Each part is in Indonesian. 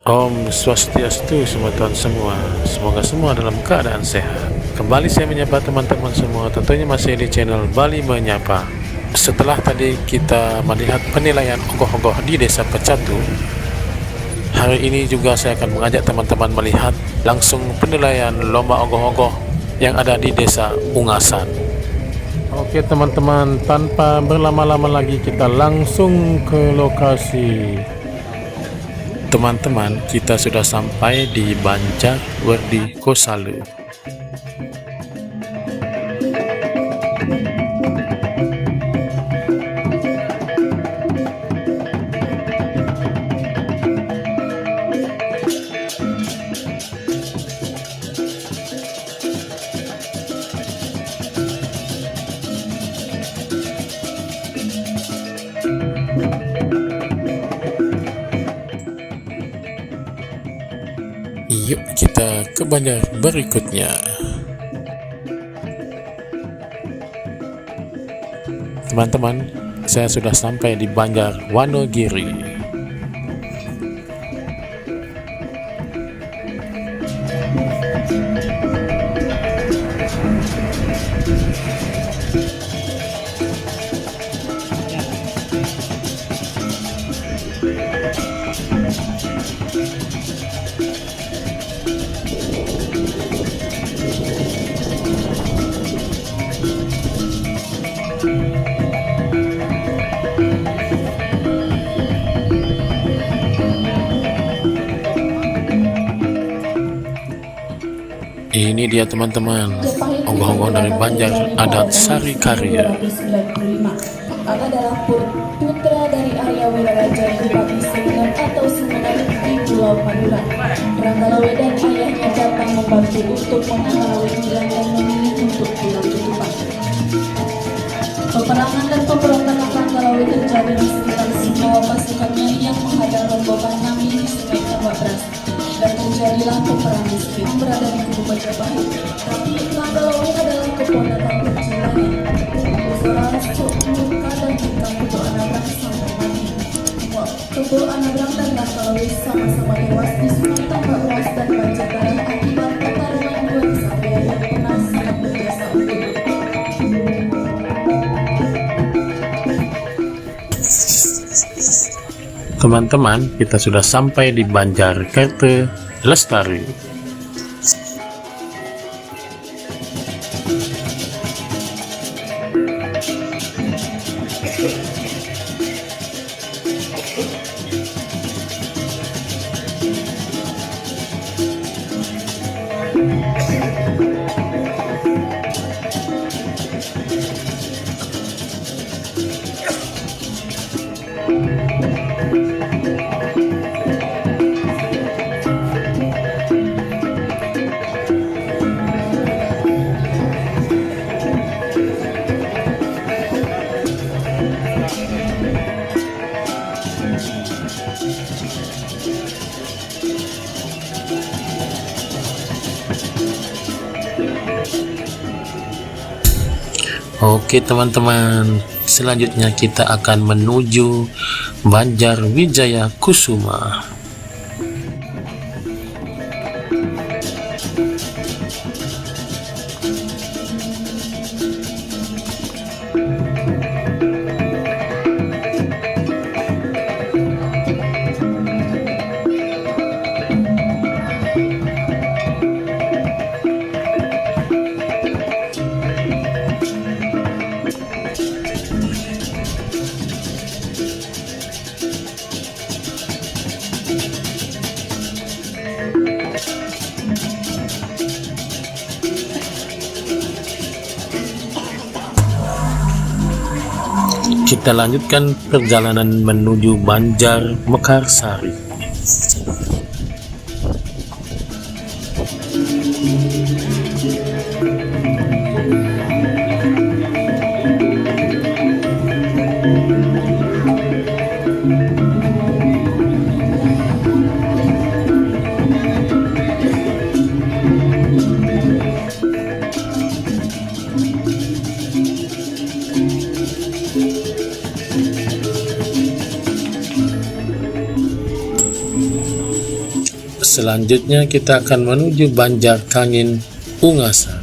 Om Swastiastu teman-teman semua. Semoga semua dalam keadaan sehat. Kembali saya menyapa teman-teman semua, tentunya masih di channel Bali Menyapa. Setelah tadi kita melihat penilaian ogoh-ogoh di Desa Pecatu, hari ini juga saya akan mengajak teman-teman melihat langsung penilaian lomba ogoh-ogoh yang ada di Desa Ungasan. Oke teman-teman, tanpa berlama-lama lagi kita langsung ke lokasi. Teman-teman, kita sudah sampai di Banjar Werdi Kosalu. Yuk kita ke Banjar berikutnya. Teman-teman, saya sudah sampai di Banjar Wanogiri. Ini dia teman-teman, ogoh-ogoh dari Banjar adat Sari Karya. Adalah putra dari Arya Wiraraja Bupati Sumeneb atau Sumeneb di Pulau Madura. Ranggalawe dan ayahnya datang membantu untuk menghalau Milan dan memilih untuk pulang ke Tuban. Peperangan dan pemberontakan Ranggalawe terjadi di sekitar semua pasukannya yang menghadang rombongan Nami di Sungai Tambabras. Dan terjadilah peperangan miskin berada di kubu Majapahit. Tapi Ranggalawe adalah keponakan kecilnya. Saudara Suka dan Jika Kudu Anabrang sampai mati. Kudu Anabrang dan Ranggalawe sama-sama tewas di Sungai Tambabras dan Banjarbaru akibat pertarungan dua kesatria yang pernah sangat berjasa untuk Teman-teman, kita sudah sampai di Banjar Kerte Lestari. Oke teman-teman, selanjutnya kita akan menuju Banjar Wijaya Kusuma. Kita lanjutkan perjalanan menuju Banjar Mekarsari. Selanjutnya kita akan menuju Banjarkangin Ungasan.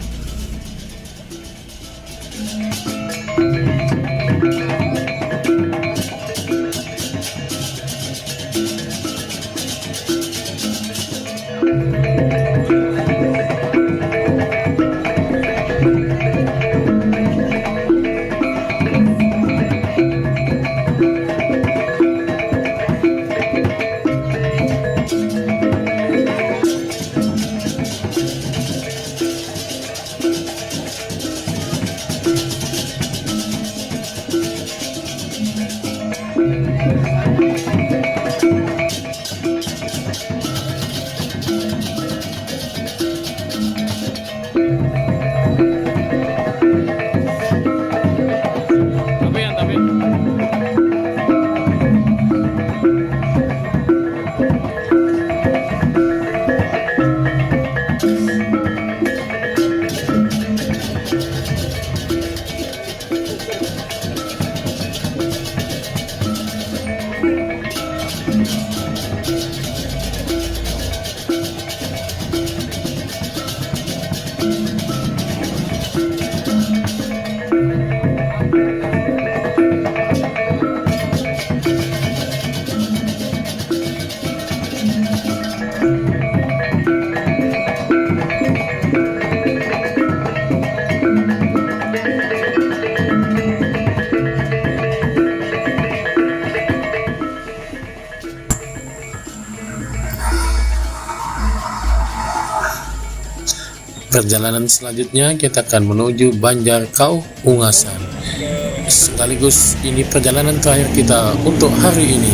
Perjalanan selanjutnya kita akan menuju Banjarkau Ungasan. Sekaligus ini perjalanan terakhir kita untuk hari ini.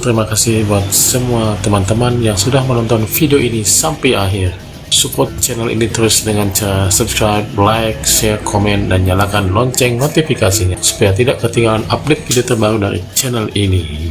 Terima kasih buat semua teman-teman yang sudah menonton video ini sampai akhir. Support channel ini terus dengan cara subscribe, like, share, komen, dan nyalakan lonceng notifikasinya supaya tidak ketinggalan update video terbaru dari channel ini.